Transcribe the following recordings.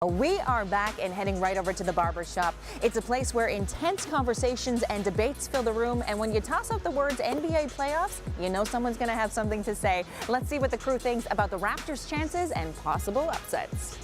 We are back and heading right over to the barber shop. It's a place where intense conversations and debates fill the room, and when you toss out the words NBA playoffs, you know someone's going to have something to say. Let's see what the crew thinks about the Raptors' chances and possible upsets.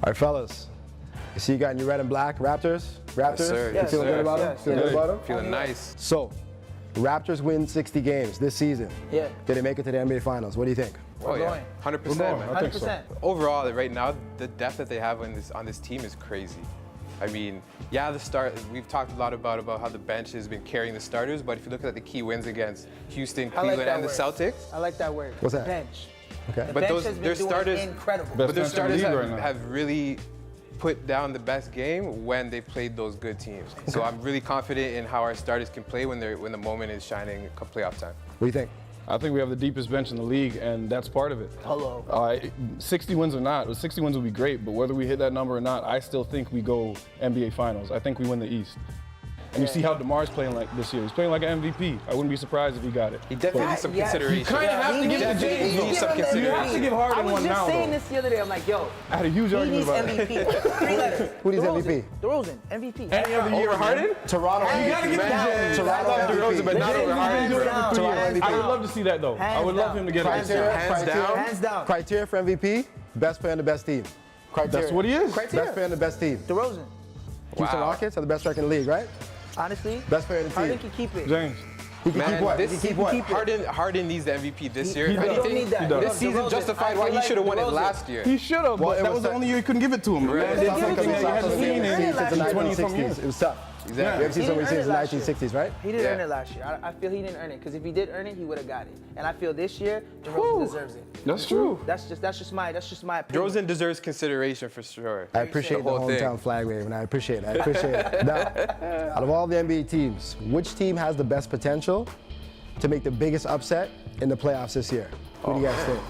All right, fellas. You see you got in your red and black Raptors? Raptors? Yes, sir. You feeling good about them? Feeling good about them? Feeling nice. So, Raptors win 60 games this season. Yeah. Did they make it to the NBA Finals? What do you think? Oh yeah, 100%, man. 100%. Overall, right now, the depth that they have on this team is crazy. I mean, yeah, we've talked a lot about how the bench has been carrying the starters, but if you look at the key wins against Houston, Cleveland, and the Celtics. I like that word. What's that? Bench. Okay. The But bench those has been their doing starters, incredible. but their Best bench in the starters league right now. have really put down the best game when they've played those good teams. So I'm really confident in how our starters can play when the moment is shining come playoff time. What do you think? I think we have the deepest bench in the league, and that's part of it. Hello. 60 wins or not, 60 wins would be great, but whether we hit that number or not, I still think we go NBA Finals. I think we win the East. And you see how DeMar's playing like this year. He's playing like an MVP. I wouldn't be surprised if he got it. He definitely needs some consideration. You kind of have to give it to James. He needs some consideration. You have to give Harden one now, I was just saying though. this the other day. I'm like, yo, I had a huge he argument needs about it. MVP. 3 letters. Who needs DeRozan. MVP? DeRozan, MVP. Any other year, Harden? Toronto You gotta MVP. give it to James. Toronto I love DeRozan, but MVP. not over Harden. Toronto MVP. I would love to see that, though. I would love him to get it. Hands down. Hands down. Criteria for MVP, best player on the best team. Criteria. That's what he is. Criteria. Best player on the best team. DeRozan. Houston Rockets are the best record in the league, right? Honestly, Best player in the Harden team. can keep it. James. He can keep what? He this can keep what? Harden needs the MVP this year. He If does. anything, Don't need that. He does. This season DeRozan. justified I why feel he like should have won it DeRozan. last year. He should have, Well, but it that was was the that- only year he couldn't give it to him. Right. Man, It's they tough give it because to it him. was You hadn't tough seen because it it was last since the year. 1960s. It was tough. Exactly. We haven't seen He so many didn't since the earn it last year. 1960s, right? He didn't Yeah. earn it last year. I feel he didn't earn it because if he did earn it, he would have got it. And I feel this year, DeRozan deserves it. That's true. That's just my opinion. DeRozan deserves consideration for sure. I appreciate the whole thing. hometown flag wave, and I appreciate it. I appreciate it. Now, out of all the NBA teams, which team has the best potential to make the biggest upset in the playoffs this year? Who do you guys think?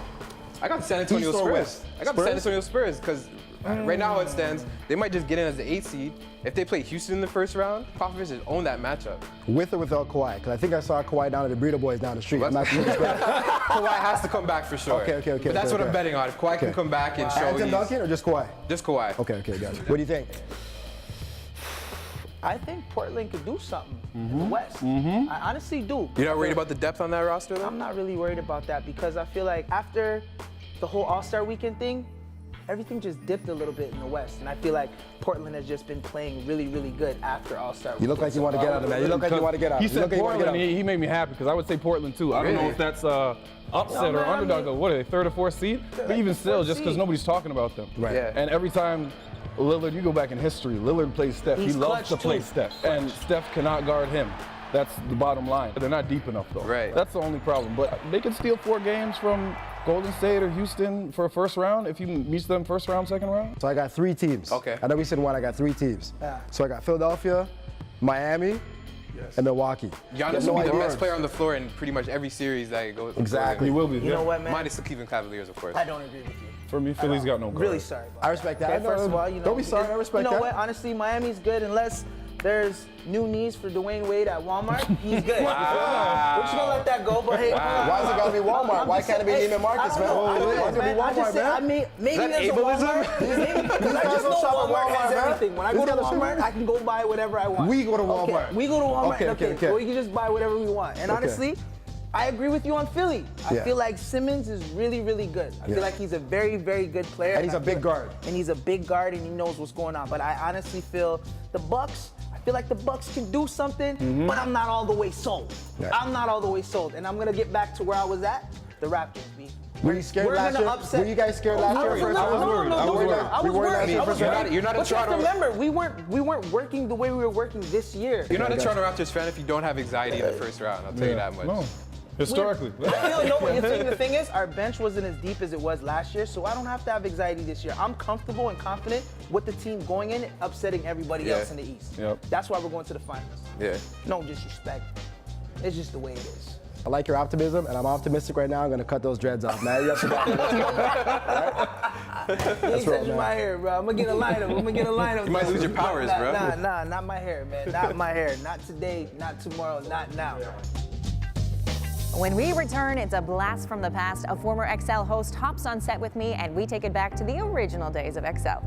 I got the San Antonio East or Spurs. West? I got the San Spurs? Antonio Spurs because right now it stands, they might just get in as the 8th seed. If they play Houston in the first round, Popovich has owned that matchup. With or without Kawhi? Because I think I saw Kawhi down at the Burrito Boys down the street. I'm not sure. Kawhi has to come back for sure. Okay. But that's what I'm okay. betting on. If Kawhi can Okay. come back and show And Tim he's Duncan or just Kawhi? just Kawhi. Okay, gotcha. What do you think? I think Portland could do something in the West. I honestly do. You're not worried about the depth on that roster though? I'm not really worried about that because I feel like after the whole All-Star Weekend thing, everything just dipped a little bit in the West. And I feel like Portland has just been playing really, really good after All-Star Weekend. You look like you want to get out of that. You look like you want to get out. He You said look like you wanna get Portland. out. He made me happy because I would say Portland too. I don't know Really? if that's upset No, or man, I underdog. mean- What are they, 3rd or 4th seed? But even still, fourth just because seed. nobody's talking about them. Right. Yeah. And every time Lillard, you go back in history, Lillard plays Steph. He's he loves clutch, to play too. Steph. And Steph cannot guard him. That's the bottom line. They're not deep enough though. Right. That's the only problem. But they can steal 4 games from Golden State or Houston for a first round if you meet them first round, second round. So I got 3 teams. Okay. I know we said one. I got 3 teams. Yeah. So I got Philadelphia, Miami, and Milwaukee. Giannis No will be the idea. best player on the floor in pretty much every series that goes. Exactly. He will be. You know what, man? Minus the Cleveland Cavaliers, of course. I don't agree with you. For me, Philly's got no guard. Really sorry about I respect that. Okay, first of all, you know, Don't be sorry. I respect you know that. what? Honestly, Miami's good unless there's new knees for Dwayne Wade at Walmart. He's good. Wow. We're just gonna let that go. But hey, Why is it gotta be Walmart? Why can't it be Neiman Marcus, man? Why Why can't it be Walmart, man? Maybe that there's a ableism? Walmart. Maybe, because I guys just don't know shop at Walmart has Walmart, man. everything. When I These go to guys don't Walmart, shop- I can go buy whatever I want. We go to Okay, Walmart. we go to Walmart. Okay. We can just buy whatever we want. And honestly, I agree with you on Philly. I Yeah. feel like Simmons is really, really good. I Yeah. feel like he's a very, very good player. And he's I a big feel- guard. And he's a big guard and he knows what's going on. But I honestly feel the Bucks, I feel like the Bucks can do something, but I'm not all the way sold. Yeah. I'm not all the way sold. And I'm gonna get back to where I was at, the Raptors. Were you scared We're last gonna year? upset. Were you guys scared last year? I was worried. I was worried. I was You worried last worried. year I for was sure? worried. You're not a But you have to Toronto- remember, we weren't working the way we were working this year. You're not a Okay. Toronto Raptors fan if you don't have anxiety in the first round. I'll tell you that much. No. Historically. I feel, no, the thing is, our bench wasn't as deep as it was last year, so I don't have to have anxiety this year. I'm comfortable and confident with the team going in, upsetting everybody Yeah. else in the East. Yep. That's why we're going to the finals. Yeah. No disrespect. It's just the way it is. I like your optimism, and I'm optimistic right now. I'm gonna cut those dreads off, man. You have to You ain't touching my hair, bro. I'm gonna get a lineup. You might lose your powers, bro. Nah, not my hair, man. Not my hair. Not today, not tomorrow, not now. When we return, it's a blast from the past. A former XL host hops on set with me, and we take it back to the original days of XL.